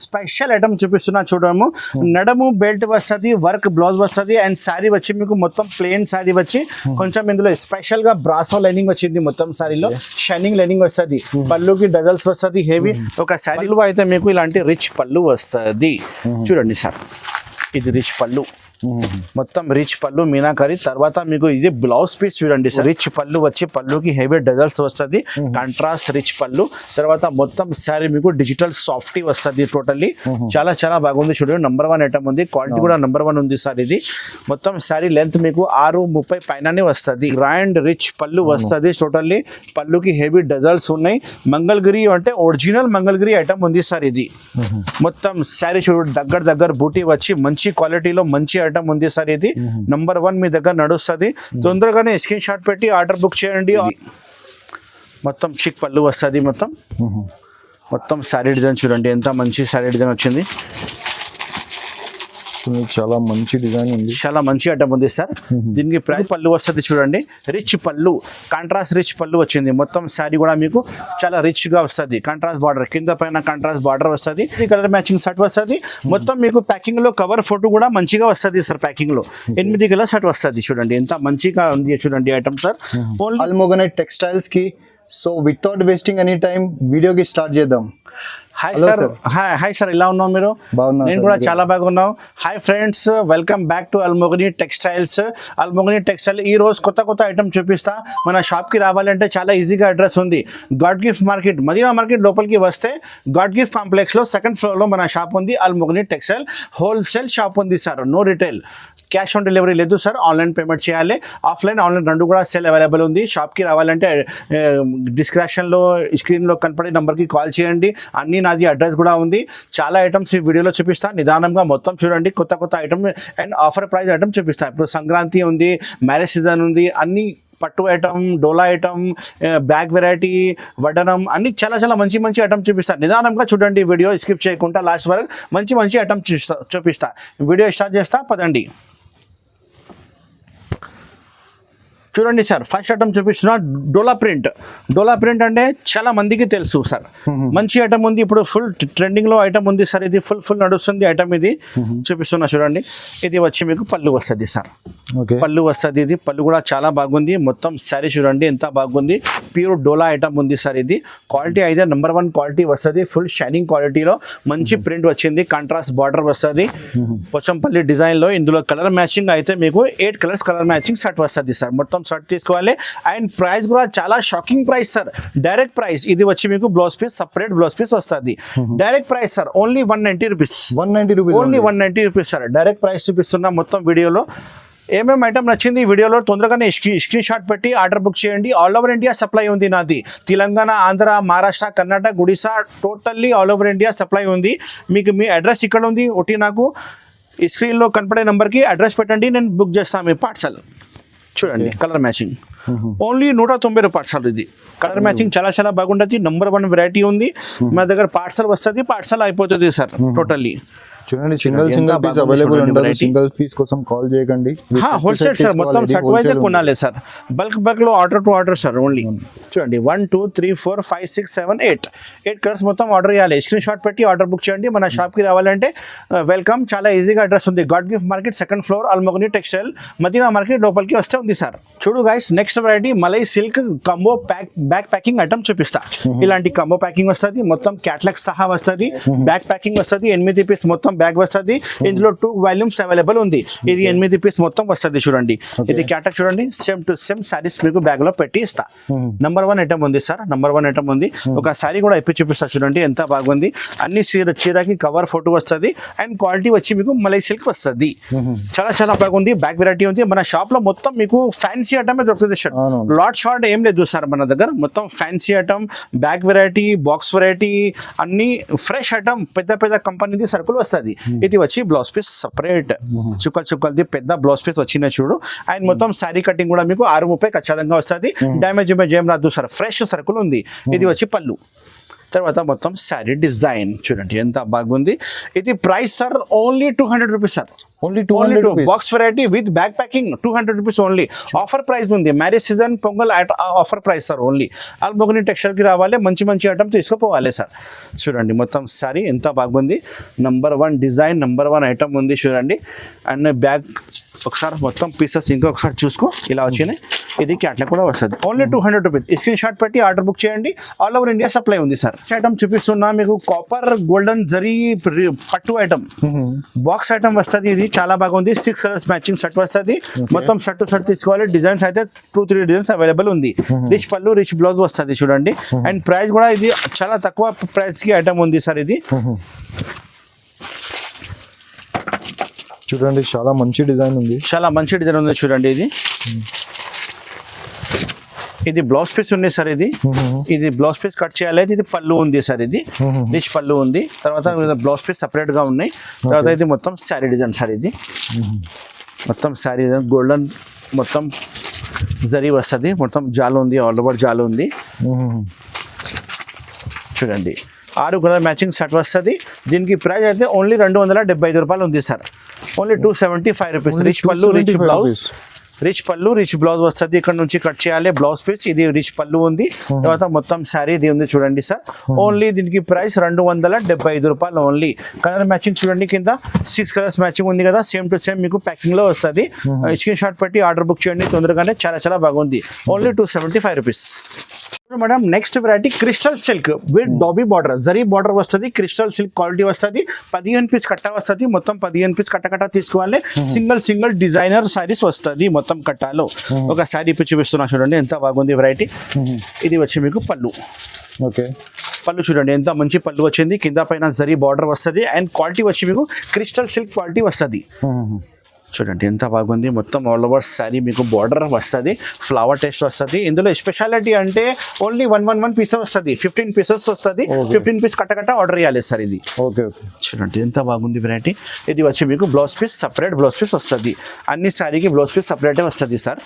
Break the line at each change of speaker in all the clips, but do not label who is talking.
Special item చూపిస్తున్నా చూడము. నడము belt వస్తుంది, వర్క్ బ్లౌజ్ వస్తుంది అండ్ శారీ వచ్చి మీకు మొత్తం ప్లెయిన్ శారీ వచ్చి కొంచెం ఇందులో స్పెషల్ గా బ్రాసో లైనింగ్ వచ్చింది. మొత్తం శారీలో షైనింగ్ లైనింగ్ వస్తుంది. పళ్ళుకి డజల్స్ వస్తుంది హెవీ. ఒక శారీలో అయితే మీకు ఇలాంటి రిచ్ పళ్ళు వస్తుంది. చూడండి సార్, ఇది రిచ్ పళ్ళు, మొత్తం రిచ్ పళ్ళు మీనాకరి. తర్వాత మీకు ఇది బ్లౌజ్ పీస్ చూడండి సార్. రిచ్ పళ్ళు వచ్చి పళ్ళుకి హెవీ డజల్స్ వస్తుంది, కాంట్రాస్ట్ రిచ్ పళ్ళు. తర్వాత మొత్తం శారీ మీకు డిజిటల్ సాఫ్టీ వస్తుంది. టోటల్లీ చాలా చాలా బాగుంది. చూడండి నంబర్ 1 ఐటమ్ ఉంది, క్వాలిటీ కూడా నంబర్ 1 ఉంది సార్. ఇది మొత్తం శారీ లెంత్ మీకు 6:30 పైననే వస్తుంది. గ్రాండ్ రిచ్ పళ్ళు వస్తుంది. టోటల్లీ పళ్ళుకి హెవీ డజల్స్ ఉన్నాయి. మంగళగిరి అంటే ఒరిజినల్ మంగళగిరి ఐటమ్ ఉంది సార్. ఇది మొత్తం శారీ చూడండి, దగ్గర బూటీ వచ్చి మంచి క్వాలిటీలో మంచి ఐటమ్ ఉంది సార్. ఇది నంబర్ 1 మీ దగ్గర నడుస్తుంది. తొందరగానే స్క్రీన్ షాట్ పెట్టి ఆర్డర్ బుక్ చేయండి. మొత్తం చిక్ పళ్ళు వస్తుంది. మొత్తం శారీ డిజైన్ చూడండి, ఎంత మంచి శారీ డిజైన్ వచ్చింది.
చాలా మంచి డిజైన్ ఉంది,
చాలా మంచి ఐటమ్ ఉంది సార్. దీనికి ప్రైస్ పళ్ళు వస్తుంది చూడండి, రిచ్ పళ్ళు, కాంట్రాస్ట్ రిచ్ పళ్ళు వచ్చింది. మొత్తం శారీ కూడా మీకు చాలా రిచ్ గా వస్తుంది. కాంట్రాస్ట్ బార్డర్, కింద పైన కాంట్రాస్ట్ బార్డర్ వస్తుంది. ఈ కలర్ మ్యాచింగ్ షర్ట్ వస్తుంది. మొత్తం మీకు ప్యాకింగ్ లో కవర్ ఫోటో కూడా మంచిగా వస్తుంది సార్. ప్యాకింగ్ లో 8 కలర్ షర్ట్ వస్తుంది. చూడండి ఎంత మంచిగా ఉంది చూడండి ఐటమ్ సార్.
ఓన్లీ అల్మోగనైట్ టెక్స్టైల్స్ కి. So without wasting any time వీడియోకి స్టార్ట్ చేద్దాం.
Hi sir. హాయ్ సార్, ఎలా ఉన్నావు మీరు? నేను కూడా చాలా బాగున్నావు. Hi friends, welcome back to Almogani textiles. Almogani textile ఈ రోజు కొత్త ఐటమ్ చూపిస్తా. మన షాప్ కి రావాలంటే చాలా ఈజీగా అడ్రస్ ఉంది. God gift market, Madina market లోపలికి వస్తే గాడ్ గిఫ్ట్ కాంప్లెక్స్ లో 2nd ఫ్లోర్ లో మన షాప్ ఉంది. అల్మోగని టెక్స్టైల్ హోల్సేల్ షాప్ ఉంది sir. No retail, cash on delivery లేదు సార్. ఆన్లైన్ పేమెంట్ చేయాలి. ఆఫ్లైన్ ఆన్లైన్ రెండు కూడా సేల్ అవైలబుల్ ఉంది. షాప్కి రావాలంటే డిస్క్రిప్షన్లో స్క్రీన్లో కనపడే నెంబర్కి కాల్ చేయండి. అన్ని నాది అడ్రస్ కూడా ఉంది. చాలా ఐటమ్స్ ఈ వీడియోలో చూపిస్తాను. నిదానంగా మొత్తం చూడండి. కొత్త item and offer price item చూపిస్తాను. ఇప్పుడు సంక్రాంతి ఉంది, మ్యారేజ్ సీజన్ ఉంది. అన్ని పట్టు ఐటమ్, డోలా ఐటమ్, బ్యాగ్ వెరైటీ, వడ్డనం అన్ని చాలా మంచి ఐటమ్ చూపిస్తాను. నిదానంగా చూడండి, వీడియో స్కిప్ చేయకుండా లాస్ట్ వరకు మంచి ఐటమ్ చూపిస్తా. వీడియో స్టార్ట్ చేస్తా, పదండి. చూడండి సార్, ఫస్ట్ ఐటమ్ చూపిస్తున్నా డోలా ప్రింట్ అంటే చాలా మందికి తెలుసు సార్. మంచి ఐటమ్ ఉంది, ఇప్పుడు ఫుల్ ట్రెండింగ్ లో ఐటమ్ ఉంది సార్. ఇది ఫుల్ నడుస్తుంది ఐటమ్. ఇది చూపిస్తున్నా చూడంండి. ఇది వచ్చి మీకు పళ్ళు వస్తుంది సార్. పళ్ళు వస్తుంది. ఇది పళ్ళు కూడా చాలా బాగుంది. మొత్తం శారీ చూడండి ఎంత బాగుంది. ప్యూర్ డోలా ఐటమ్ ఉంది సార్. ఇది క్వాలిటీ అయితే నంబర్ 1 క్వాలిటీ వస్తుంది. ఫుల్ షైనింగ్ క్వాలిటీలో మంచి ప్రింట్ వచ్చింది. కాంట్రాస్ట్ బార్డర్ వస్తుంది. పోచంపల్లి డిజైన్ లో. ఇందులో కలర్ మ్యాచింగ్ అయితే మీకు 8 కలర్స్ కలర్ మ్యాచింగ్ షర్ట్ వస్తుంది సార్. మొత్తం షర్ట్ తీసుకోవాలి. అండ్ ప్రైస్ కూడా చాలా shocking price sir. Direct price ఇది వచ్చి మీకు blouse piece, separate blouse piece వస్తుంది. Direct price sir only 190 rupees. Only 190 rupees sir. Direct price చూపిస్తున్నా. మొత్తం వీడియోలో ఏమేమి ఐటమ్ నచ్చింది ఈ వీడియోలో తొందరగానే స్క్రీన్ షాట్ పెట్టి ఆర్డర్ బుక్ చేయండి. ఆల్ ఓవర్ ఇండియా సప్లై ఉంది నాది. Telangana, Andhra, Maharashtra, Karnataka, Odisha totally all over India supply ఉంది. మీకు మీ అడ్రస్ ఇక్కడ ఉంది. ఒకటి నాకు ఈ స్క్రీన్లో కనపడే నెంబర్కి అడ్రస్ పెట్టండి, నేను బుక్ చేస్తాను మీ పార్సల్. చూడండి కలర్ మ్యాచింగ్ ఓన్లీ 190 రూపాయలు సార్. ఇది కలర్ మ్యాచింగ్ చాలా బాగుంటుంది. నంబర్ 1 వెరైటీ ఉంది. మా దగ్గర పార్సల్ వస్తుంది, పార్సల్ అయిపోతుంది సార్. టోటల్లీ
చూడండి, సింగిల్ పీస్ అవైలబుల్ ఉండదు. సింగిల్ పీస్ కోసం కాల్ చేయకండి.
హోల్సేల్ సార్, మొత్తం సెట్ వైజ్ కొనాలి సార్. బల్క్ లో order to order sir. Only చూడండి 1 2 3 4 5 6 7 8 కలర్స్ మొత్తం ఆర్డర్ చేయాలి. స్క్రీన్ షాట్ పెట్టి ఆర్డర్ బుక్ చేయండి. మన షాప్కి రావాలంటే వెల్కమ్. చాలా ఈజీగా అడ్రస్ ఉంది. God gift market 2nd floor, Almogani textile, Madina market లోపలికి వస్తే ఉంది సార్. చూడు guys, next variety malai silk combo back packing item చూపిస్తా. ఇలాంటి కంబో ప్యాకింగ్ వస్తుంది. మొత్తం క్యాట్లాగ్ సహా వస్తుంది. బ్యాక్ ప్యాకింగ్ వస్తుంది. 8 పీస్ మొత్తం బ్యాగ్ వస్తుంది. ఇందులో 2 వాల్యూమ్స్ అవైలబుల్ ఉంది. ఇది 8 పీస్ మొత్తం వస్తుంది. చూడండి ఇది క్యాటలాగ్ చూడండి. సేమ్ టు సేమ్ సారీస్ మీకు బ్యాగ్ లో పెట్టి ఇస్తా. నంబర్ 1 ఐటమ్ ఉంది సార్. నంబర్ 1 ఐటమ్ ఉంది. ఒక సారీ కూడా ఇప్పి చూపిస్తా. చూడండి ఎంత బాగుంది. అన్ని చీరకి కవర్ ఫోటో వస్తుంది. అండ్ క్వాలిటీ వచ్చి మీకు మలై సిల్క్ వస్తుంది. చాలా బాగుంది. బ్యాగ్ వెరైటీ ఉంది. మన షాప్ లో మొత్తం మీకు ఫ్యాన్సీ ఐటమ్ దొరుకుతుంది సార్. లాట్ షార్ట్ ఏం లేదు సార్ మన దగ్గర. మొత్తం fancy item, bag variety, box variety, అన్ని ఫ్రెష్ ఐటమ్. పెద్ద కంపెనీది సరుకులు వస్తుంది. ఇది వచ్చి బ్లౌజ్ పీస్ సపరేట్ చుక్కలది పెద్ద బ్లౌజ్ పీస్ వచ్చింది చూడు. అండ్ మొత్తం శారీ కటింగ్ కూడా మీకు 6:30 ఖచ్చితంగా వస్తుంది. డ్యామేజ్ ఏం రాదు సార్. ఫ్రెష్ సరుకులు ఉంది. ఇది వచ్చి పళ్ళు. తర్వాత మొత్తం శారీ డిజైన్ చూడండి ఎంత బాగుంది. ఇది price sir only 200 rupees sir.
Only 200 rupees.
Box variety with back packing 200 rupees only. Offer price ఉంది, marriage season Pongal offer price sir only. Almogani టెక్స్టైల్కి రావాలి, మంచి మంచి ఐటమ్ తీసుకుపోవాలి సార్. చూడండి మొత్తం సారీ ఎంత బాగుంది. నంబర్ 1 డిజైన్, నంబర్ 1 ఐటమ్ ఉంది చూడండి. అండ్ బ్యాగ్ ఒకసారి మొత్తం పీసెస్ ఇంకొకసారి చూసుకో ఇలా వచ్చినాయి. ఇది క్యాట్లా కూడా వస్తుంది. Only 200 rupees. స్క్రీన్ షాట్ పెట్టి ఆర్డర్ బుక్ చేయండి. ఆల్ ఓవర్ ఇండియా సప్లై ఉంది సార్. ఐటమ్ చూపిస్తున్నా మీకు కాపర్ గోల్డెన్ జరీ పట్టు ఐటమ్ బాక్స్ ఐటమ్ వస్తుంది. ఇది చాలా బాగుంది. 6 కలర్స్ మ్యాచింగ్ సెట్ వస్తుంది. మొత్తం సెట్ టు సెట్ తీసుకోవాలి. డిజైన్స్ అయితే 2-3 డిజైన్స్ అవైలబుల్ ఉంది. రిచ్ పళ్ళు రిచ్ బ్లౌజ్ వస్తుంది చూడండి. అండ్ ప్రైస్ కూడా ఇది చాలా తక్కువ ప్రైస్ కి ఐటమ్ ఉంది సార్. ఇది
చూడండి చాలా మంచి డిజైన్ ఉంది.
చాలా మంచి డిజైన్ ఉంది చూడండి. ఇది బ్లౌజ్ పీస్ ఉంది సార్. ఇది బ్లౌజ్ పీస్ కట్ చేయాలి. ఇది పళ్ళు ఉంది సార్. ఇది రిచ్ పళ్ళు ఉంది. తర్వాత బ్లౌజ్ పీస్ సపరేట్ గా ఉన్నాయి. తర్వాత ఇది మొత్తం శారీ డిజైన్ సార్. ఇది మొత్తం శారీ డిజైన్ గోల్డెన్ మొత్తం జరీ వస్తుంది. మొత్తం జాలు ఉంది, ఆల్ ఓవర్ జాలు ఉంది చూడండి. 6 కలర్ మ్యాచింగ్ సెట్ వస్తుంది. దీనికి ప్రైస్ అయితే ఓన్లీ 275 రూపాయలు ఉంది సార్. Only 275 rupees. రిచ్ పళ్ళు రిచ్ బ్లౌజ్, రిచ్ పళ్ళు రిచ్ బ్లౌజ్ వస్తుంది. ఇక్కడ నుంచి కట్ చేయాలి బ్లౌజ్ పీస్. ఇది రిచ్ పళ్ళు ఉంది. తర్వాత మొత్తం శారీ ఇది ఉంది చూడండి సార్. ఓన్లీ దీనికి ప్రైస్ 275 రూపాయలు ఓన్లీ. కలర్ మ్యాచింగ్ చూడండి కింద 6 కలర్స్ మ్యాచింగ్ ఉంది కదా. సేమ్ టు సేమ్ మీకు ప్యాకింగ్ లో వస్తుంది. స్క్రీన్ షాట్ పెట్టి ఆర్డర్ బుక్ చేయండి తొందరగానే. చాలా చాలా బాగుంది. Only 275 rupees. Madam next variety crystal silk with dobby border zari border వస్తుంది. క్రిస్టల్ సిల్క్ క్వాలిటీ వస్తుంది. 15 పీస్ కట్ట వస్తుంది. మొత్తం 15 పీస్ కట్ట తీసుకోవాలి. సింగిల్ డిజైనర్ సారీస్ వస్తుంది మొత్తం కట్టాలో. ఒక సారీ ఇప్పి చూపిస్తున్నా చూడండి ఎంత బాగుంది వెరైటీ. ఇది వచ్చి మీకు పళ్ళు.
ఓకే,
పళ్ళు చూడండి ఎంత మంచి పళ్ళు వచ్చింది. కింద పైన జరీ బార్డర్ వస్తుంది. అండ్ క్వాలిటీ వచ్చి మీకు క్రిస్టల్ సిల్క్ క్వాలిటీ వస్తుంది. చూడండి ఎంత బాగుంది. మొత్తం ఆల్ ఓవర్ శారీ మీకు బార్డర్ వస్తుంది. ఫ్లవర్ టేస్ట్ వస్తుంది. ఇందులో స్పెషాలిటీ అంటే ఓన్లీ 1 పీస్ వస్తుంది. 15 పీసెస్ వస్తుంది. 15 పీస్ కట్ట ఆర్డర్ చేయాలి సార్. ఇది
ఓకే
చూడండి ఎంత బాగుంది వెరైటీ. ఇది వచ్చి మీకు blouse piece separate blouse piece వస్తుంది. అన్ని శారీకి బ్లౌజ్ పీస్ సపరేటే వస్తుంది సార్.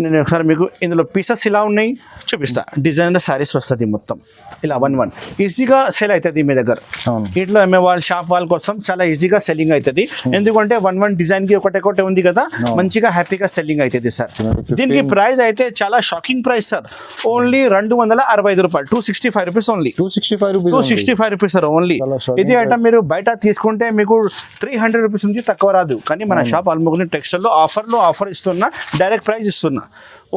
నేను ఒకసారి మీకు ఇందులో పీసెస్ ఇలా ఉన్నాయి చూపిస్తా. డిజైనర్ శారీస్ వస్తుంది మొత్తం ఇలా 1 ఈజీగా సెల్ అవుతుంది మీ దగ్గర. ఇంట్లో అమ్మే వాళ్ళ షాప్ వాళ్ళ కోసం చాలా ఈజీగా సెల్లింగ్ అవుతుంది. ఎందుకంటే 1 డిజైన్ కి ఒకటే ఉంది కదా, మంచిగా హ్యాపీగా సెల్లింగ్ అవుతుంది సార్. దీనికి ప్రైస్ అయితే చాలా షాకింగ్ ప్రైస్ సార్. ఓన్లీ 265 రూపాయలు. 265 rupees only. 265 rupees sir only. ఇది ఐటమ్ మీరు బయట తీసుకుంటే మీకు 300 రూపీస్ నుంచి తక్కువ రాదు. కానీ మన షాప్ ఆల్మోగని టెక్స్టైల్ లో ఆఫర్ ఇస్తున్నా. డైరెక్ట్ ప్రైస్ ఇస్తున్నా.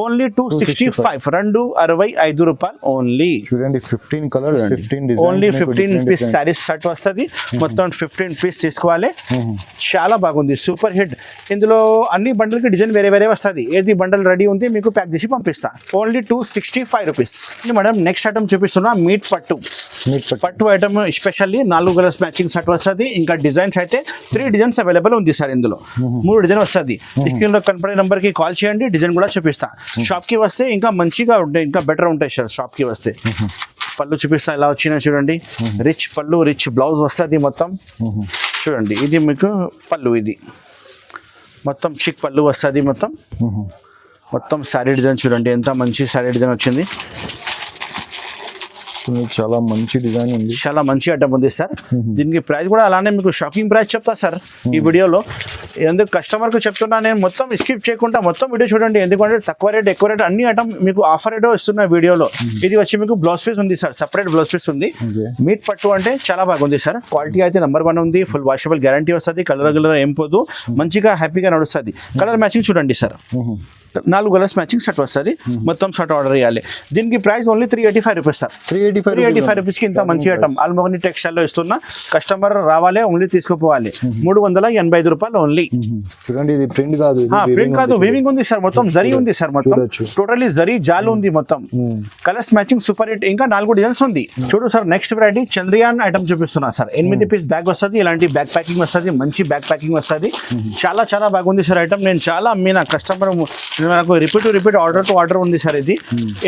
ఓన్లీ 265 265 రూపాయలు ఓన్లీ.
చూడండి 15 colours 15 designs.
Only 15 piece saris set వస్తుంది. మొత్తం 15 పీస్ తీసుకోవాలి. చాలా బాగుంది, సూపర్ హిట్. ఇందులో అన్ని బండల్ కి డిజైన్ వేరే వస్తుంది. ఏది బండల్ రెడీ ఉంది మీకు ప్యాక్ చేసి పంపిస్తా. Only 265 rupees. Madam next item చూపిస్తున్నా మీట్ పట్టు item. Specially 4 colours matching set వస్తుంది. ఇంకా డిజైన్స్ అయితే 3 డిజైన్స్ అవైలబుల్ ఉంది సార్. ఇందులో 3 డిజైన్ వస్తుంది. స్క్రీన్ లో కనపడే నెంబర్ కి కాల్ చేయండి. డిజైన్ కూడా చూపిస్తా. షాప్ కి వస్తే ఇంకా మంచిగా ఉంటాయి, ఇంకా బెటర్ ఉంటాయి సార్ షాప్ కి వస్తే. పళ్ళు చూపిస్తా ఎలా వచ్చినాయి చూడండి. రిచ్ పళ్ళు రిచ్ బ్లౌజ్ వస్తుంది మొత్తం చూడండి. ఇది మీకు పళ్ళు. ఇది మొత్తం చిక్ పళ్ళు వస్తుంది. మొత్తం శారీ డిజైన్ చూడండి ఎంత మంచి శారీ డిజైన్ వచ్చింది.
చాలా మంచి డిజైన్ ఉంది.
చాలా మంచి ఐటమ్ ఉంది సార్. దీనికి ప్రైస్ కూడా అలానే మీకు షాకింగ్ ప్రైస్ చెప్తా సార్ ఈ వీడియోలో. ఎందుకు కస్టమర్ కు చెప్తున్నా నేను, మొత్తం స్కిప్ చేయకుండా మొత్తం వీడియో చూడండి. ఎందుకంటే తక్కువ రేట్ ఎక్కువ రేట్ అన్ని ఐటమ్ మీకు ఆఫర్ రేట్ ఇస్తున్న వీడియోలో. ఇది వచ్చి మీకు బ్లౌజ్ పీస్ ఉంది సార్. సపరేట్ బ్లౌజ్ పీస్ ఉంది. మీట్ పట్టు అంటే చాలా బాగుంది సార్. క్వాలిటీ అయితే నెంబర్ 1 ఉంది. ఫుల్ వాషబుల్ గ్యారంటీ వస్తుంది. కలర్ ఏం పోదు. మంచిగా హ్యాపీగా నడుస్తుంది. కలర్ మ్యాచింగ్ చూడండి సార్. 4 కలర్స్ మ్యాచింగ్ సెట్ వస్తుంది. మొత్తం సెట్ ఆర్డర్ చేయాలి. దీనికి price only 385 rupees sir. 385 rupees కి ఇంత మంచి ఐటమ్ ఆల్మోగని టెక్స్టైల్ లో ఇస్తున్నా. కస్టమర్ రావాలి, ఓన్లీ తీసుకుపోవాలి. 385 రూపాయలు ఓన్లీ.
చూడండి ఇది ప్రింట్ కాదు,
వీవింగ్ ఉంది సార్. మొత్తం జరీ ఉంది సార్. మొత్తం టోటలీ జరీ జాలు ఉంది మొత్తం. Colours matching super hit. ఇంకా 4 డిజైన్స్ ఉంది చూడు sir. Next variety Chandrayaan item చూపిస్తున్నా సార్. 8 పీస్ బ్యాగ్ వస్తుంది. ఇలాంటి బ్యాగ్ ప్యాకింగ్ వస్తుంది. మంచి బ్యాగ్ ప్యాకింగ్ వస్తుంది. చాలా బాగుంది సార్ ఐటమ్. నేను చాలా అమ్మిన కస్టమర్ నాకు రిపీట్ ఆర్డర్ ఉంది సార్. ఇది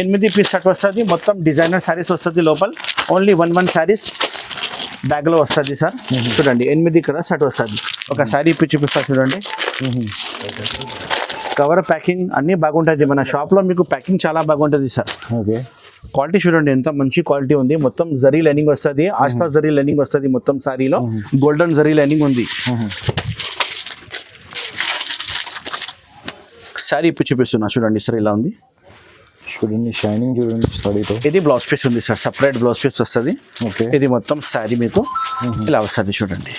8 పీస్ సెట్ వస్తుంది. మొత్తం డిజైనర్ శారీస్ వస్తుంది లోపల. ఓన్లీ 1 శారీస్ బ్యాగ్ లో వస్తుంది సార్. చూడండి 8 కలర్ సెట్ వస్తుంది. ఒక శారీ ఇప్పి చూపిస్తా చూడండి. కవర్ ప్యాకింగ్ అన్ని బాగుంటుంది. మన షాప్ లో మీకు ప్యాకింగ్ చాలా బాగుంటుంది సార్. క్వాలిటీ చూడండి ఎంత మంచి క్వాలిటీ ఉంది, మొత్తం జరీ లైనింగ్ వస్తుంది, ఆస్తా జరీ లైనింగ్ వస్తుంది, మొత్తం సారీలో గోల్డెన్ జరీ లైనింగ్ ఉంది. సారీ ఇప్పుడు చూపిస్తున్నా చూడండి సార్, ఇలా ఉంది
చూడండి, షైనింగ్ చూడండి స్టడీతో.
ఇది బ్లౌజ్ పీస్ ఉంది సార్, సపరేట్ బ్లౌజ్ పీస్ వస్తుంది.
ఓకే,
ఇది మొత్తం శారీ మీకు ఇలా వస్తుంది చూడండి.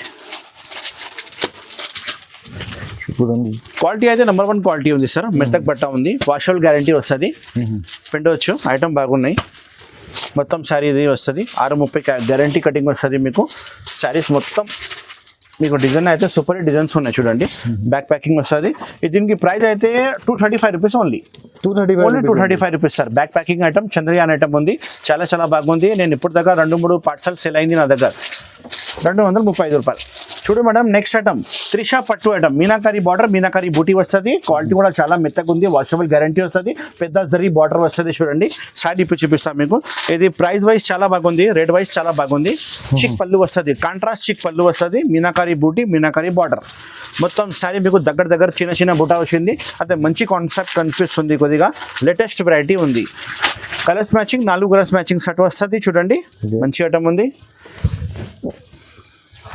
చూడండి
క్వాలిటీ అయితే నెంబర్ 1 క్వాలిటీ ఉంది సార్, మెత్తక్ బట్ట ఉంది, వాషబుల్ గ్యారంటీ వస్తుంది, పిండవచ్చు, ఐటమ్ బాగున్నాయి. మొత్తం శారీ ఇది వస్తుంది, 630 గ్యారంటీ కటింగ్ వస్తుంది మీకు. శారీస్ మొత్తం మీకు డిజైన్ అయితే సూపర్ డిజైన్స్ ఉన్నాయి చూడండి, బ్యాక్ ప్యాకింగ్ వస్తుంది. దీనికి ప్రైస్ అయితే 235 rupees only, 235 rupees sir. Back packing item Chandrayaan item ఉంది, చాలా చాలా బాగుంది. నేను ఇప్పుడు దగ్గర 2-3 పార్సల్ సేల్ అయింది నా దగ్గర, 235 రూపాయలు. చూడు మేడం, నెక్స్ట్ ఐటమ్ త్రిషా పట్టు ఐటమ్, మీనాకారి బార్డర్, మీనాకారి బూటీ వస్తుంది. క్వాలిటీ కూడా చాలా మెత్తగా ఉంది, వాషబుల్ గ్యారంటీ వస్తుంది, పెద్ద జరీ బార్డర్ వస్తుంది చూడండి. సారీ ఇప్పుడు చూపిస్తాను మీకు. ఇది ప్రైస్ వైజ్ చాలా బాగుంది, రేట్ వైజ్ చాలా బాగుంది. చిక్ పళ్ళు వస్తుంది, కాంట్రాస్ట్ చిక్ పళ్ళు వస్తుంది, మీనాకారి బూటీ, మీనాకారి బార్డర్. మొత్తం సారీ మీకు దగ్గర చిన్న చిన్న బుటా వచ్చింది, అయితే మంచి కాన్సెప్ట్ కనిపిస్తుంది, కొద్దిగా లేటెస్ట్ వెరైటీ ఉంది. Colours matching, 4 colours matching set వస్తుంది చూడండి, మంచి ఐటమ్ ఉంది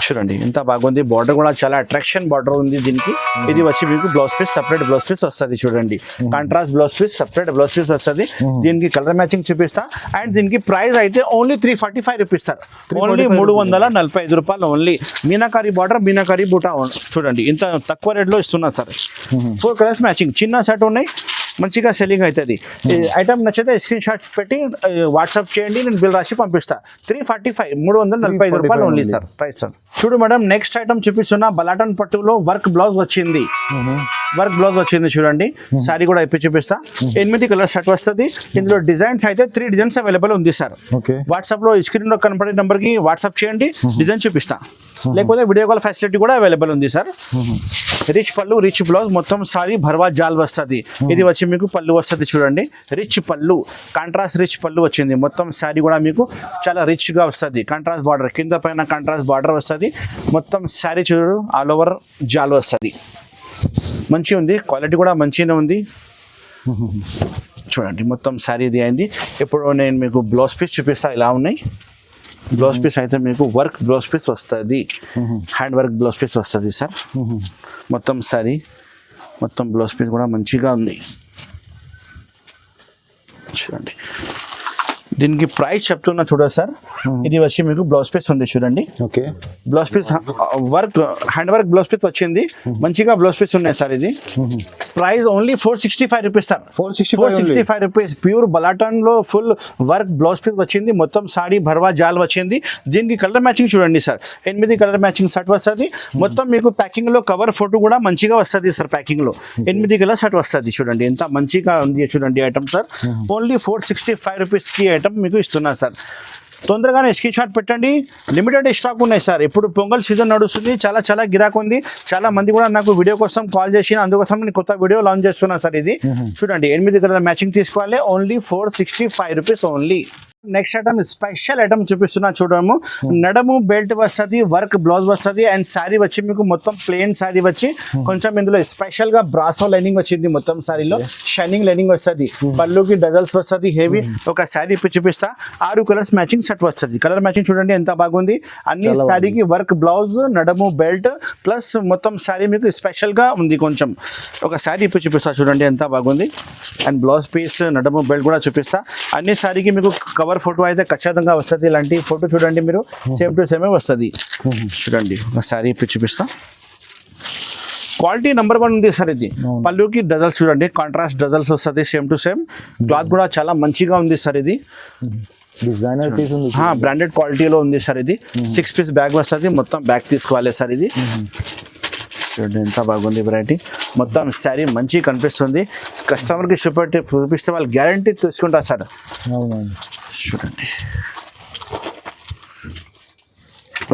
చూడండి, ఎంత బాగుంది. బార్డర్ కూడా చాలా అట్రాక్షన్ బార్డర్ ఉంది దీనికి. ఇది వచ్చి మీకు blouse piece, separate blouse piece వస్తుంది చూడండి, contrast blouse piece, separate blouse piece వస్తుంది. దీనికి కలర్ మ్యాచింగ్ చూపిస్తా. అండ్ దీనికి ప్రైస్ అయితే ఓన్లీ 345 రూపీస్ సార్, ఓన్లీ 345 రూపాయలు ఓన్లీ. మీనాకారి బార్డర్, మీనాకారి బూటా చూడండి, ఇంత తక్కువ రేట్లో ఇస్తున్నా సార్. 4 కలర్స్ మ్యాచింగ్, చిన్న సెట్ ఉన్నాయి, మంచిగా సెల్లింగ్ అవుతుంది. ఐటమ్ నచ్చితే స్క్రీన్ షాట్ పెట్టి వాట్సాప్ చేయండి, నేను బిల్ రాసి పంపిస్తా. 345 రూపాయలు ఓన్లీ సార్ ప్రైస్ సార్. చూడు మేడం, నెక్స్ట్ ఐటమ్ చూపిస్తున్నా, బలాటన్ పట్టులో వర్క్ బ్లౌజ్ వచ్చింది, వర్క్ బ్లౌజ్ వచ్చింది చూడండి. సారీ కూడా ఇప్పి చూపిస్తా. 8 కలర్ షర్ట్ వస్తుంది. ఇందులో డిజైన్స్ అయితే 3 డిజైన్స్ అవైలబుల్ ఉంది సార్. వాట్సాప్ లో స్క్రీన్ లో కనపడే నెంబర్ కి వాట్సాప్ చేయండి, డిజైన్ చూపిస్తా. లేకపోతే వీడియో కాల్ ఫెసిలిటీ కూడా అవైలబుల్ ఉంది సార్. రిచ్ పళ్ళు, రిచ్ బ్లౌజ్, మొత్తం సారీ భర్వా జాల్ వస్తుంది. ఇది వచ్చి మీకు పళ్ళు వస్తుంది చూడండి, రిచ్ పళ్ళు, కాంట్రాస్ట్ రిచ్ పళ్ళు వచ్చింది. మొత్తం సారీ కూడా మీకు చాలా రిచ్ గా వస్తుంది. కాంట్రాస్ట్ బార్డర్, కింద పైన కాంట్రాస్ట్ బార్డర్ వస్తుంది. మొత్తం సారీ చూడు ఆల్ ఓవర్ జాల్ వస్తుంది, మంచిగా ఉంది, క్వాలిటీ కూడా మంచిగానే ఉంది చూడండి. మొత్తం సారీ ఇది అయింది. ఇప్పుడు నేను మీకు బ్లౌజ్ పీస్ చూపిస్తా, ఇలా ఉన్నాయి. బ్లౌజ్ పీస్ అయితే మీకు వర్క్ బ్లౌజ్ పీస్ వస్తుంది, హ్యాండ్ వర్క్ బ్లౌజ్ పీస్ వస్తుంది సార్. మొత్తం సారీ, మొత్తం బ్లౌజ్ పీస్ కూడా మంచిగా ఉంది చూడండి. దీనికి ప్రైస్ చెప్తున్నా చూడండి సార్. ఇది వచ్చి మీకు బ్లౌజ్ పీస్ ఉంది చూడండి.
Okay,
blouse piece work, hand work blouse piece వచ్చింది, మంచిగా బ్లౌజ్ పీస్ ఉన్నాయి సార్. ఇది price only 465 rupees sir, 465 rupees. Pure బలాటన్ లో ఫుల్ వర్క్ బ్లౌజ్ పీస్ వచ్చింది, మొత్తం సారీ భర్వా జాల్ వచ్చింది. దీనికి కలర్ మ్యాచింగ్ చూడండి సార్, 8 కలర్ మ్యాచింగ్ షర్ట్ వస్తుంది. మొత్తం మీకు ప్యాకింగ్ లో కవర్ ఫోటో కూడా మంచిగా వస్తుంది సార్. ప్యాకింగ్ లో 8 కలర్ షర్ట్ వస్తుంది చూడండి, ఎంత మంచిగా ఉంది చూడండి ఐటమ్ సార్. ఓన్లీ 465 రూపీస్ కి ఐటమ్ మీకు ఇస్తున్నా సార్. తొందరగానే స్క్రీన్ షాట్ పెట్టండి, లిమిటెడ్ స్టాక్ ఉన్నాయి సార్. ఇప్పుడు పొంగల్ సీజన్ నడుస్తుంది, చాలా గిరాక్ ఉంది. చాలా మంది కూడా నాకు వీడియో కోసం కాల్ చేసి, అందుకోసం నేను కొత్త వీడియో లాంచ్ చేస్తున్నా సార్. ఇది చూడండి, 8 కలర్ మ్యాచింగ్ తీసుకోవాలి, only 465 rupees only. Next item special item చూపిస్తున్నా చూడము. నడము బెల్ట్ వస్తుంది, వర్క్ బ్లౌజ్ వస్తుంది, అండ్ శారీ వచ్చి మీకు మొత్తం ప్లెయిన్ శారీ వచ్చి కొంచెం ఇందులో స్పెషల్ గా బ్రాసో లైనింగ్ వచ్చింది. మొత్తం శారీలో షైనింగ్ లైనింగ్ వస్తుంది, పళ్ళుకి డజల్స్ వస్తుంది, హెవీ. ఒక శారీ ఇప్పుడు చూపిస్తా, 6 కలర్స్ మ్యాచింగ్ సెట్ వస్తుంది. కలర్ మ్యాచింగ్ చూడండి ఎంత బాగుంది. అన్ని శారీకి వర్క్ బ్లౌజ్, నడము బెల్ట్ ప్లస్ మొత్తం శారీ మీకు స్పెషల్ గా ఉంది కొంచెం. ఒక శారీ ఇప్పుడు చూపిస్తా చూడండి ఎంత బాగుంది. అండ్ బ్లౌజ్ పీస్, నడము బెల్ట్ కూడా చూపిస్తా. అన్ని శారీకి మీకు కవర్ ఫోటో అయితే ఖచ్చితంగా వస్తుంది. ఇలాంటి ఫోటో చూడండి మీరు, సేమ్ టు సేమే వస్తుంది చూడండి. ఒక శారీ ఇప్పుడు చూపిస్తా, క్వాలిటీ నెంబర్ 1 ఉంది సార్. ఇది పళ్ళుకి డజల్స్ చూడండి, కాంట్రాస్ట్ డజల్స్ వస్తుంది, సేమ్ టు సేమ్. క్లాత్ కూడా చాలా మంచిగా ఉంది సార్. ఇది
డిజైనర్ పీస్ ఉంది,
బ్రాండెడ్ క్వాలిటీలో ఉంది సార్. ఇది 6 పీస్ బ్యాగ్ వస్తుంది, మొత్తం బ్యాగ్ తీసుకోవాలి సార్. ఇది చూడండి ఎంత బాగుంది వెరైటీ. మొత్తం శారీ మంచి కనిపిస్తుంది. కస్టమర్కి చూపిస్తే వాళ్ళు గ్యారంటీ తీసుకుంటారు సార్. చూడండి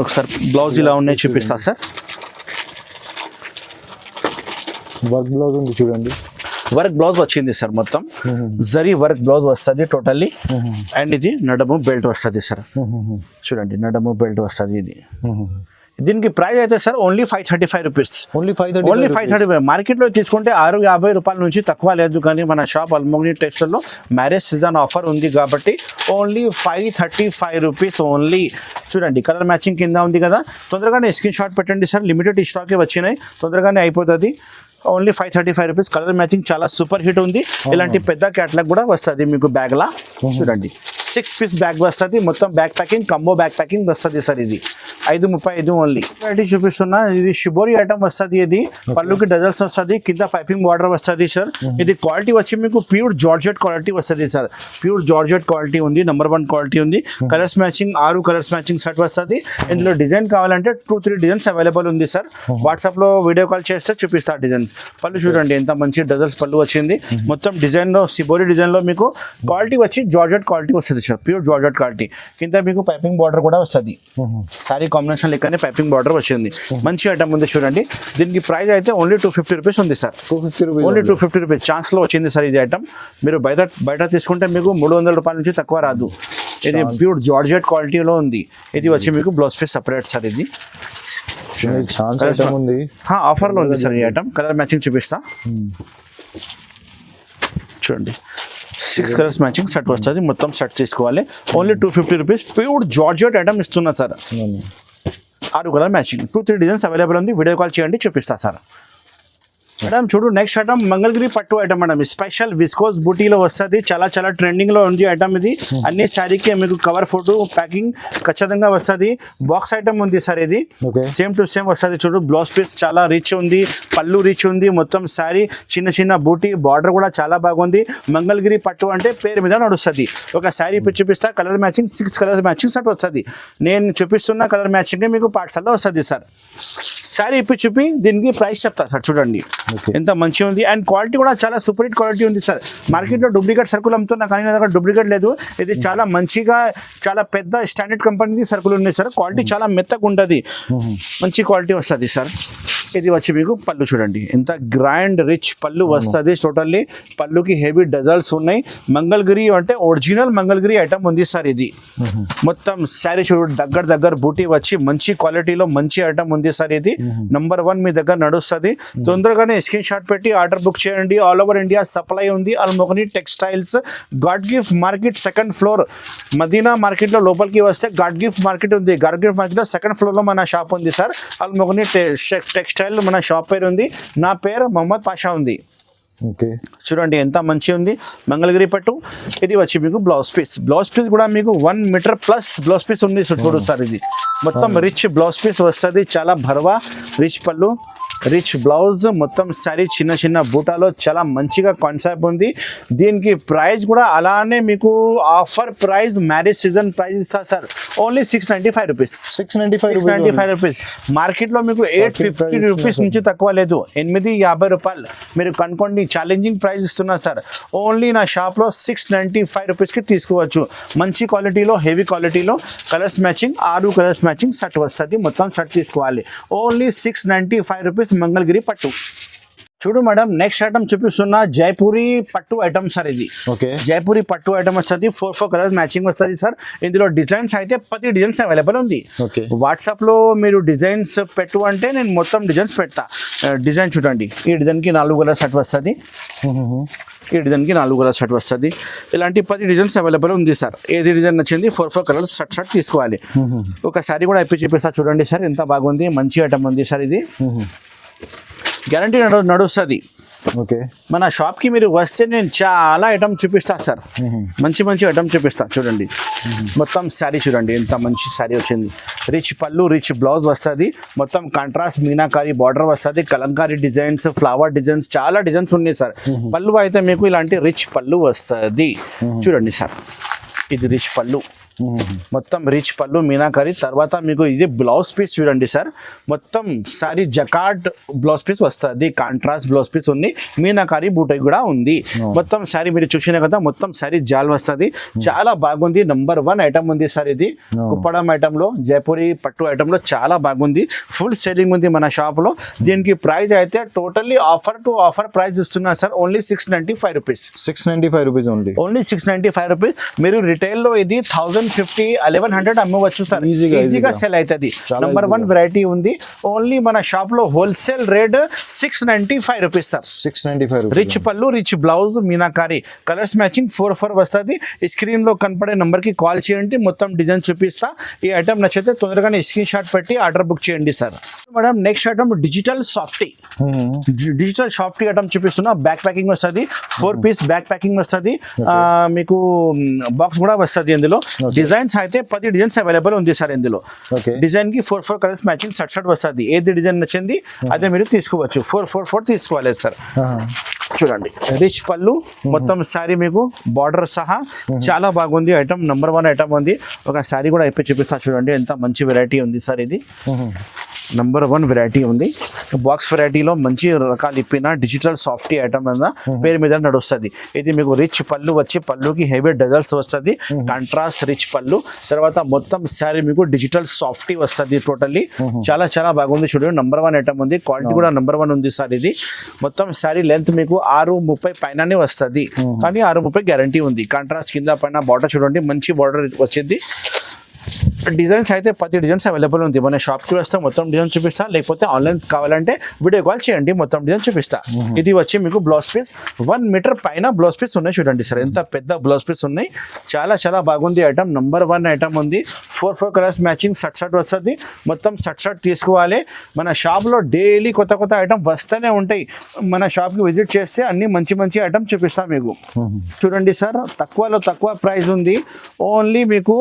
ఒకసారి బ్లౌజ్ ఇలా ఉన్నాయి చూపిస్తా సార్.
వర్క్ బ్లౌజ్ ఉంది చూడండి,
వర్క్ బ్లౌజ్ వచ్చింది సార్. మొత్తం జరీ వర్క్ బ్లౌజ్ వస్తుంది టోటల్లీ. అండ్ ఇది నడము బెల్ట్ వస్తుంది సార్. చూడండి నడము బెల్ట్ వస్తుంది. దీనికి ప్రైస్ అయితే sir only 535 rupees.
Only 530.
Only 535. మార్కెట్లో తీసుకుంటే 650 రూపాయల నుంచి తక్కువ లేదు, కానీ మన షాప్ అల్మోగ్ని టెక్స్టైల్లో మ్యారేజ్ సీజన్ ఆఫర్ ఉంది కాబట్టి ఓన్లీ 535 రూపీస్ ఓన్లీ. చూడండి కలర్ మ్యాచింగ్ కింద ఉంది కదా, తొందరగానే స్క్రీన్ షాట్ పెట్టండి సార్, లిమిటెడ్ స్టాకే వచ్చినాయి, తొందరగానే అయిపోతుంది. Only 535 rupees. కలర్ మ్యాచింగ్ చాలా సూపర్ హిట్ ఉంది. ఇలాంటి పెద్ద క్యాటలాగ్ కూడా వస్తుంది మీకు బ్యాగ్లా. చూడండి 6 పీస్ బ్యాగ్ వస్తుంది, మొత్తం bag packing combo bag packing వస్తుంది సార్. ఇది 535 ఓన్లీ. వెరైటీ చూపిస్తున్నా, ఇది షిబోరి ఐటమ్ వస్తుంది. ఇది పళ్ళుకి డజల్స్ వస్తుంది, కింద పైపింగ్ బార్డర్ వస్తుంది సార్. ఇది క్వాలిటీ వచ్చి మీకు ప్యూర్ జార్జెట్ క్వాలిటీ వస్తుంది సార్. ప్యూర్ జార్జెట్ క్వాలిటీ ఉంది, నెంబర్ 1 క్వాలిటీ ఉంది. Colours matching 6 colours matching set వస్తుంది. ఇందులో డిజైన్ కావాలంటే 2-3 డిజైన్స్ అవైలబుల్ ఉంది సార్. వాట్సాప్లో వీడియో కాల్ చేస్తే చూపిస్తా డిజైన్స్. పళ్ళు చూడండి ఎంత మంచి డజల్స్ పళ్ళు వచ్చింది. మొత్తం డిజైన్లో సిబోరి డిజైన్లో మీకు క్వాలిటీ వచ్చి జార్జెట్ క్వాలిటీ వస్తుంది సార్, ప్యూర్ జార్జెట్ క్వాలిటీ. కింద మీకు పైపింగ్ బార్డర్ కూడా వస్తుంది. సారీ కాంబినేషన్ లెక్కనే పైపింగ్ బార్డర్ వచ్చింది. మంచి ఐటమ్ ఉంది చూడండి. దీనికి ప్రైస్ అయితే ఓన్లీ 250 రూపీస్ ఉంది సార్.
250 రూపీస్.
ఓన్లీ 250 రూపీస్ ఛాన్స్లో వచ్చింది సార్. ఇది ఐటమ్ మీరు బయట తీసుకుంటే మీకు 300 రూపాయల నుంచి తక్కువ రాదు. ఇది ప్యూర్ జార్జెట్ క్వాలిటీలో ఉంది. ఇది వచ్చి మీకు బ్లౌజ్ పీస్ సపరేట్ సార్. ఇది
ఉంది,
ఆఫర్లో ఉంది సార్ ఈ ఐటమ్. కలర్ మ్యాచింగ్ చూపిస్తా చూడండి. 6 కలర్స్ మ్యాచింగ్ సెట్ వస్తుంది, మొత్తం సెట్ తీసుకోవాలి. Only 250 rupees. Pure georgette item ఇస్తున్నా sir. 6 colour matching, 2-3 designs available ఉంది. వీడియో కాల్ చేయండి, చూపిస్తా సార్. మేడం చూడు నెక్స్ట్ ఐటమ్ మంగళగిరి పట్టు ఐటమ్ మేడం. స్పెషల్ విస్కోస్ బూటీలో వస్తుంది. చాలా ట్రెండింగ్లో ఉంది ఐటమ్ ఇది. అన్ని శారీకి మీకు కవర్ ఫోటో ప్యాకింగ్ ఖచ్చితంగా వస్తుంది. బాక్స్ ఐటమ్ ఉంది సార్. ఇది సేమ్ టు సేమ్ వస్తుంది. చూడు బ్లౌజ్ పీస్ చాలా రిచ్ ఉంది, పళ్ళు రిచ్ ఉంది, మొత్తం శారీ చిన్న బూటీ, బార్డర్ కూడా చాలా బాగుంది. మంగళగిరి పట్టు అంటే పేరు మీద నడుస్తుంది. ఒక శారీ చూపిస్తా, colour matching 6 colour matching set వస్తుంది. నేను చూపిస్తున్న కలర్ మ్యాచింగ్ మీకు పార్సల్లో వస్తుంది సార్. శారీ చూపి దీనికి ప్రైస్ చెప్తా సార్. చూడండి ఎంత మంచిగా ఉంది. అండ్ క్వాలిటీ కూడా చాలా సూపర్ హిట్ క్వాలిటీ ఉంది సార్. మార్కెట్లో డూప్లికేట్ సరుకులు అమ్ముతున్నా కానీ నా దగ్గర డూప్లికేట్ లేదు. ఇది చాలా మంచిగా చాలా పెద్ద స్టాండర్డ్ కంపెనీ సరుకులు ఉన్నాయి సార్. క్వాలిటీ చాలా మెత్తగా ఉంటుంది, మంచి క్వాలిటీ వస్తుంది సార్. ఇది వచ్చి మీకు పళ్ళు చూడండి ఎంత గ్రాండ్ రిచ్ పళ్ళు వస్తుంది. టోటల్లీ పళ్ళుకి హెవీ డజల్స్ ఉన్నాయి. మంగళగిరి అంటే ఒరిజినల్ మంగళగిరి ఐటమ్ ఉంది సార్. ఇది మొత్తం శారీ చూడండి దగ్గర బూటీ వచ్చి మంచి క్వాలిటీలో మంచి ఐటమ్ ఉంది సార్. ఇది నంబర్ 1 మీ దగ్గర నడుస్తుంది. తొందరగానే స్క్రీన్ షాట్ పెట్టి ఆర్డర్ బుక్ చేయండి. ఆల్ ఓవర్ ఇండియా సప్లై ఉంది. Almogni textiles, God gift market 2nd floor. Madina మార్కెట్లో లోపలికి వస్తే గాడ్ గిఫ్ట్ మార్కెట్ ఉంది. గాడ్ గిఫ్ట్ మార్కెట్లో 2nd ఫ్లోర్లో మన షాప్ ఉంది సార్. అల్మోగ్ని టెక్స్టైల్ మన షాప్ పేరు ఉంది. నా పేరు మొహమ్మద్ పాషా ఉంది. చూడండి ఎంత మంచి ఉంది మంగళగిరి పట్టు. ఇది వచ్చి మీకు బ్లౌజ్ పీస్ కూడా మీకు 1 మీటర్ ప్లస్ బ్లౌజ్ పీస్ ఉంది చూడు సార్. ఇది మొత్తం రిచ్ బ్లౌజ్ పీస్ వస్తుంది. చాలా భర్వా రిచ్ పళ్ళు, రిచ్ బ్లౌజ్, మొత్తం శారీ చిన్న బూటాలో చాలా మంచిగా కాన్సెప్ట్ ఉంది. దీనికి ప్రైస్ కూడా అలానే మీకు offer price, marriage season price ఇస్తా సార్. Only 695 rupees. 695 రూపీస్. మార్కెట్లో మీకు 850 రూపీస్ నుంచి తక్కువ లేదు. 850 రూపాయలు మీరు కనుక్కోండి. ఛాలెంజింగ్ ప్రైస్ ఇస్తున్నా సార్. ఓన్లీ నా షాప్లో 695 రూపీస్కి తీసుకోవచ్చు. మంచి క్వాలిటీలో, హెవీ క్వాలిటీలో, colours matching 6 colours matching set వస్తుంది. మొత్తం సెట్ తీసుకోవాలి. ఓన్లీ 695 రూపీస్ మంగళగిరి పట్టు. చూడు మేడం నెక్స్ట్ ఐటమ్ చూపిస్తున్నా జైపూరి పట్టు ఐటమ్ సార్. ఇది జైపూరి పట్టు ఐటమ్ వస్తుంది. 4 కలర్స్ మ్యాచింగ్ వస్తుంది సార్. ఇందులో డిజైన్స్ అయితే 10 డిజైన్స్ అవైలబుల్ ఉంది. వాట్సాప్లో మీరు డిజైన్స్ పెట్టు అంటే నేను మొత్తం డిజైన్స్ పెడతా. డిజైన్ చూడండి. ఈ డిజైన్కి 4 కలర్ సెట్ వస్తుంది. ఈ డిజైన్కి 4 కలర్ సెట్ వస్తుంది. ఇలాంటి 10 డిజైన్స్ అవైలబుల్ ఉంది సార్. ఏది డిజైన్ నచ్చింది 4 కలర్స్ సెట్ తీసుకోవాలి. ఒకసారి కూడా అయిపోయి చూపిస్తా చూడండి సార్. ఎంత బాగుంది, మంచి ఐటమ్ ఉంది సార్. ఇది గ్యారంటీ నడుస్తుంది. మన షాప్కి మీరు వస్తే నేను చాలా ఐటమ్ చూపిస్తా సార్. మంచి ఐటమ్ చూపిస్తా చూడండి. మొత్తం శారీ చూడండి ఎంత మంచి శారీ వచ్చింది. రిచ్ పళ్ళు, రిచ్ బ్లౌజ్ వస్తుంది. మొత్తం కాంట్రాస్ట్ మీనాకారి బార్డర్ వస్తుంది. కలంకారీ డిజైన్స్, ఫ్లవర్ డిజైన్స్, చాలా డిజైన్స్ ఉన్నాయి సార్. పళ్ళు అయితే మీకు ఇలాంటి రిచ్ పళ్ళు వస్తుంది. చూడండి సార్, ఇది రిచ్ పళ్ళు, మొత్తం రిచ్ పళ్ళు మీనాకారి. తర్వాత మీకు ఇది బ్లౌజ్ పీస్ చూడండి సార్. మొత్తం సారీ జకార్డ్ బ్లౌజ్ పీస్ వస్తుంది. కాంట్రాస్ట్ బ్లౌజ్ పీస్ ఉంది. మీనాకారి బూటై కూడా ఉంది. మొత్తం సారీ మీరు చూసిన కదా, మొత్తం సారీ జాల్ వస్తుంది. చాలా బాగుంది. నంబర్ 1 ఐటమ్ ఉంది సార్. ఇది కుప్పడం ఐటమ్ లో, జైపూరి పట్టు ఐటమ్ లో చాలా బాగుంది. ఫుల్ సేలింగ్ ఉంది మన షాప్ లో. దీనికి ప్రైస్ అయితే టోటల్లీ ఆఫర్ ప్రైస్ ఇస్తున్నా sir. Only 695 rupees.
695 rupees only.
Only 695 rupees. మీరు రిటైల్ లో ఇది 1500 1150 1100 అమ్మవచ్చు సార్,
Easy-గా,
ఈజీగా
easy-గా.
సెల్ అవుతుంది.
చాలా
నంబర్ వన్
easy-గా.
వెరైటీ ఉంది. ఓన్లీ మన షాప్ లో wholesale rate 695 rupees sir.
695 rupees.
Rich పళ్ళు, rich blouse, meenakari, colours matching 4 వస్తుంది. ఈ స్క్రీన్ లో కనపడే నంబర్ కి కాల్ చేయండి, మొత్తం డిజైన్ చూపిస్తా. ఈ ఐటమ్ నచ్చితే తొందరగానే స్క్రీన్ షాట్ పెట్టి ఆర్డర్ బుక్ చేయండి sir. Madam next item digital softy. Digital softy item చూపిస్తున్నా. బ్యాక్ ప్యాకింగ్ వస్తుంది, 4 పీస్ బ్యాక్ ప్యాకింగ్ వస్తుంది. మీకు బాక్స్ కూడా వస్తుంది. ఇందులో డిజైన్స్ అయితే 10 డిజైన్స్ అవైలబుల్ ఉంది సార్. ఇందులో
Okay.
డిజైన్ కి 4 కలర్స్ మ్యాచింగ్ షర్ట్ వస్తుంది. ఏది డిజైన్ నచ్చింది అదే మీరు తీసుకోవచ్చు. 4 తీసుకోవాలి సార్. చూడండి రిచ్ పళ్ళు, మొత్తం శారీ మీకు బార్డర్ సహా చాలా బాగుంది. ఐటమ్ నంబర్ 1 ఐటమ్ ఉంది. ఒక శారీ కూడా అయిపోయి చూపిస్తా. చూడండి ఎంత మంచి వెరైటీ ఉంది సార్. ఇది నంబర్ 1 వెరైటీ ఉంది. బాక్స్ వెరైటీలో మంచి రకాలు ఇప్పిన డిజిటల్ సాఫ్టీ ఐటమ్ అన్న పేరు మీద నడుస్తుంది. ఇది మీకు రిచ్ పళ్ళు వచ్చి పళ్ళుకి హెవీ డజల్స్ వస్తుంది. కాంట్రాస్ట్ రిచ్ పళ్ళు, తర్వాత మొత్తం శారీ మీకు డిజిటల్ సాఫ్టీ వస్తుంది. టోటల్లీ చాలా చాలా బాగుంది. చూడండి నంబర్ 1 ఐటమ్ ఉంది. క్వాలిటీ కూడా నంబర్ 1 ఉంది సార్. ఇది మొత్తం శారీ లెంత్ మీకు 6:30 పైననే వస్తుంది, కానీ 6:30 గ్యారంటీ ఉంది. కాంట్రాస్ట్ కింద పైన బార్డర్ చూడండి, మంచి బార్డర్ వచ్చింది. డిజైన్స్ అయితే 10 డిజైన్స్ అవైలబుల్ ఉంది. మన షాప్కి వస్తే మొత్తం డిజైన్ చూపిస్తా, లేకపోతే ఆన్లైన్ కావాలంటే వీడియో కాల్ చేయండి, మొత్తం డిజైన్ చూపిస్తా. ఇది వచ్చి మీకు బ్లౌజ్ పీస్ 1 మీటర్ పైన బ్లౌజ్ పీస్ ఉన్నాయి. చూడండి సార్ ఎంత పెద్ద బ్లౌజ్ పీస్ ఉన్నాయి. చాలా చాలా బాగుంది ఐటమ్. నంబర్ 1 ఐటమ్ ఉంది. 4 కలర్స్ మ్యాచింగ్ షర్ట్ వస్తుంది. మొత్తం షర్ట్ తీసుకోవాలి. మన షాప్లో డైలీ కొత్త ఐటమ్ వస్తూనే ఉంటాయి. మన షాప్కి విజిట్ చేస్తే అన్ని మంచి ఐటమ్ చూపిస్తాం మీకు. చూడండి సార్ తక్కువలో తక్కువ ప్రైస్ ఉంది. ఓన్లీ మీకు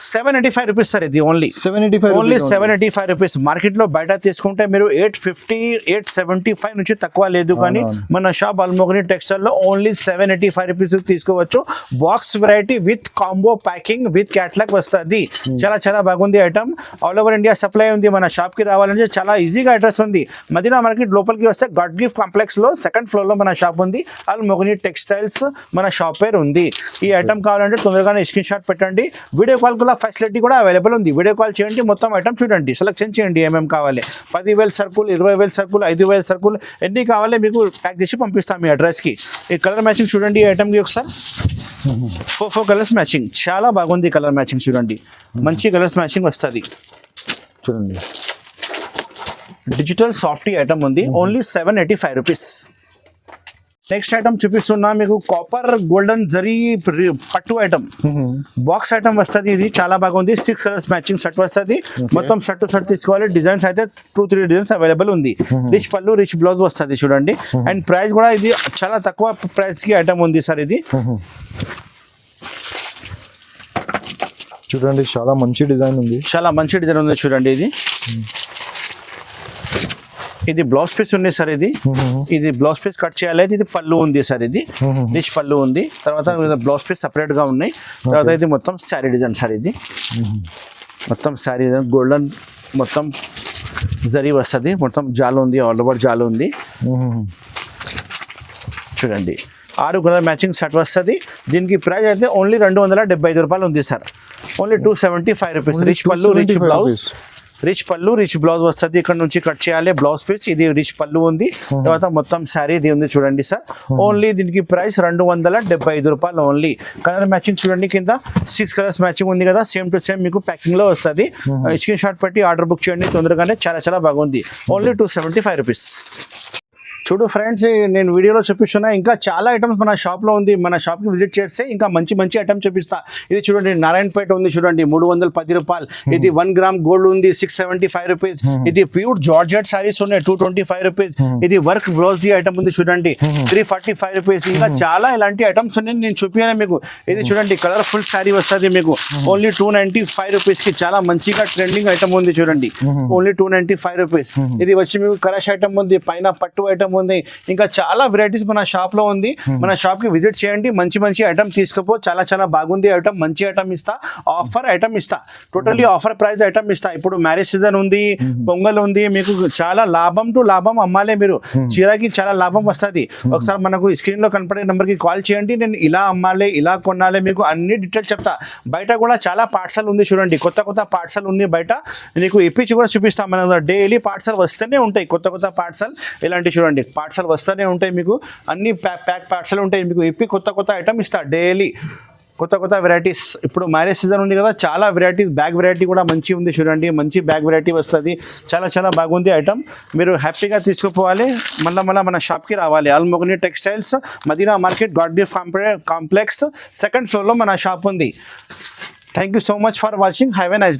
785 రూపీస్ సార్. ఇది ఓన్లీ 785 రూపీస్. మార్కెట్లో బయట తీసుకుంటే మీరు 850 875 నుంచి తక్కువ లేదు, కానీ మన షాప్ అల్మోగని టెక్స్టైల్ లో ఓన్లీ 785 రూపీస్ తీసుకోవచ్చు. Box variety with combo packing with catalogue వస్తుంది. చాలా చాలా బాగుంది item. All over India supply ఉంది. మన షాప్ కి రావాలంటే చాలా ఈజీగా అడ్రస్ ఉంది. మదీనా మార్కెట్ లోపలికి వస్తే గాడ్ గిఫ్ట్ కాంప్లెక్స్ లో 2nd ఫ్లోర్ లో మన షాప్ ఉంది. అల్మోగని టెక్స్టైల్స్ మన షాప్ పేరు ఉంది. ఈ ఐటమ్ కావాలంటే తొందరగానే స్క్రీన్ షాట్ పెట్టండి. వీడియో కాల్ కూడా ఫెసిలిటీ కూడా అవైలబుల్ ఉంది. వీడియో కాల్ చేయండి, మొత్తం ఐటమ్ చూడండి, సెలెక్షన్ చేయండి ఏమేమి కావాలి. 10,000 సరుకులు, 20,000 సరుకులు, 5,000 సరుకులు ఎన్ని కావాలి మీకు ప్యాక్ చేసి పంపిస్తాం మీ అడ్రస్కి. ఈ కలర్ మ్యాచింగ్ చూడండి ఈ ఐటమ్కి ఒకసారి. 4 కలర్స్ మ్యాచింగ్ చాలా బాగుంది. కలర్ మ్యాచింగ్ చూడండి, మంచి కలర్స్ మ్యాచింగ్ వస్తుంది.
చూడండి
డిజిటల్ సాఫ్టీ ఐటమ్ ఉంది. Only 785 rupees. నెక్స్ట్ ఐటమ్ చూపిస్తున్నా మీకు కాపర్ గోల్డెన్ జరీ పట్టు ఐటమ్. బాక్స్ ఐటమ్ వస్తుంది. ఇది చాలా బాగుంది. 6 కలర్స్ మ్యాచింగ్ షర్ట్ వస్తుంది. మొత్తం షర్ట్ తీసుకోవాలి. డిజైన్స్ అయితే 2-3 డిజైన్స్ అవైలబుల్ ఉంది. రిచ్ పళ్ళు, రిచ్ బ్లౌజ్ వస్తుంది చూడండి. అండ్ ప్రైస్ కూడా ఇది చాలా తక్కువ ప్రైస్ కి ఐటమ్ ఉంది సార్. ఇది
చూడండి చాలా మంచి డిజైన్ ఉంది.
చాలా మంచి డిజైన్ ఉంది చూడండి. ఇది బ్లౌజ్ పీస్ ఉంది సార్. ఇది బ్లౌజ్ పీస్ కట్ చేయాలి. ఇది పళ్ళు ఉంది సార్. ఇది రిచ్ పళ్ళు ఉంది. తర్వాత బ్లౌజ్ పీస్ సపరేట్ గా ఉన్నాయి. తర్వాత ఇది మొత్తం శారీ డిజైన్ సార్. ఇది మొత్తం శారీ డిజైన్ గోల్డెన్ మొత్తం జరీ వస్తుంది. మొత్తం జాలు ఉంది, ఆల్ ఓవర్ జాలు ఉంది. చూడండి 6 కలర్ మ్యాచింగ్ షర్ట్ వస్తుంది. దీనికి ప్రైస్ అయితే ఓన్లీ 275 రూపాయలు ఉంది సార్. Only 275 rupees. రిచ్ పళ్ళు, రిచ్ బ్లౌజ్, రిచ్ పళ్ళు, రిచ్ బ్లౌజ్ వస్తుంది. ఇక్కడ నుంచి కట్ చేయాలి బ్లౌజ్ పీస్. ఇది రిచ్ పళ్ళు ఉంది. తర్వాత మొత్తం శారీ ఇది ఉంది చూడండి సార్. ఓన్లీ దీనికి ప్రైస్ 275 రూపాయలు ఓన్లీ. కలర్ మ్యాచింగ్ చూడండి, కింద 6 కలర్స్ మ్యాచింగ్ ఉంది కదా, సేమ్ టు సేమ్ మీకు ప్యాకింగ్ లో వస్తుంది. స్క్రీన్ షాట్ పెట్టి ఆర్డర్ బుక్ చేయండి తొందరగానే. చాలా చాలా బాగుంది. Only 275 rupees. చూడు ఫ్రెండ్స్, నేను వీడియోలో చూపిస్తున్నా ఇంకా చాలా ఐటమ్స్ మన షాప్లో ఉంది. మన షాప్కి విజిట్ చేస్తే ఇంకా మంచి ఐటమ్ చూపిస్తా. ఇది చూడండి నారాయణపేట ఉంది చూడండి, 310 రూపాయలు. ఇది 1 గ్రామ్ గోల్డ్ ఉంది, 675 రూపీస్. ఇది ప్యూర్ జార్జెట్ సారీస్ ఉన్నాయి, 225 రూపీస్. ఇది వర్క్ బ్లౌజ్ ఐటమ్ ఉంది చూడండి, 345 రూపీస్. ఇంకా చాలా ఇలాంటి ఐటమ్స్ ఉన్నాయి, నేను చూపించాను మీకు. ఇది చూడండి కలర్ఫుల్ సారీ వస్తుంది మీకు ఓన్లీ 295 రూపీస్ కి. చాలా మంచిగా ట్రెండింగ్ ఐటమ్ ఉంది చూడండి, ఓన్లీ 295 రూపీస్. ఇది వచ్చి మీకు కలర్స్ ఐటమ్ ఉంది, పైన పట్టు ఐటమ్ ఉంది. ఇంకా చాలా వెరైటీస్ మన షాప్ లో ఉంది. మన షాప్ కి విజిట్ చేయండి, మంచి ఐటమ్ తీసుకోపో. చాలా చాలా బాగుంది ఐటమ్, మంచి ఐటమ్ ఇస్తా, ఆఫర్ ఐటమ్ ఇస్తా, టోటల్లీ ఆఫర్ ప్రైస్ ఐటమ్ ఇస్తా. ఇప్పుడు మ్యారేజ్ సీజన్ ఉంది, పొంగల్ ఉంది, మీకు చాలా లాభం టు లాభం అమ్మాలే మీరు. చీరకి చాలా లాభం వస్తుంది. ఒకసారి మనకు స్క్రీన్ లో కనపడే నెంబర్ కి కాల్ చేయండి, నేను ఇలా అమ్మాలి, ఇలా కొనాలి, మీకు అన్ని డీటెయిల్స్ చెప్తా. బయట కూడా చాలా పార్సల్ ఉంది చూడండి, కొత్త పార్సల్ ఉంది బయట. నీకు ఇప్పించి కూడా చూపిస్తాం. మన డైలీ పార్సల్ వస్తూనే ఉంటాయి, కొత్త పార్సల్ ఇలాంటి చూడండి పార్సల్ వస్తూనే ఉంటాయి మీకు. అన్ని ప్యాక్ పార్సల్ ఉంటాయి మీకు. ఇప్పి కొత్త ఐటమ్ ఇస్తా డైలీ. కొత్త కొత్త వెరైటీస్. ఇప్పుడు మ్యారేజ్ సీజన్ ఉంది కదా, చాలా వెరైటీస్, బ్యాగ్ వెరైటీ కూడా మంచి ఉంది చూడండి. మంచి బ్యాగ్ వెరైటీ వస్తుంది, చాలా చాలా బాగుంది ఐటమ్. మీరు హ్యాపీగా తీసుకుపోవాలి, మళ్ళీ మన షాప్కి రావాలి. అల్మోగ్ని టెక్స్టైల్స్, మదీనా మార్కెట్, గాడ్బీ కాంప్లెక్స్, సెకండ్ ఫ్లోర్లో మన షాప్ ఉంది. Thank you so much for watching. Have a nice day.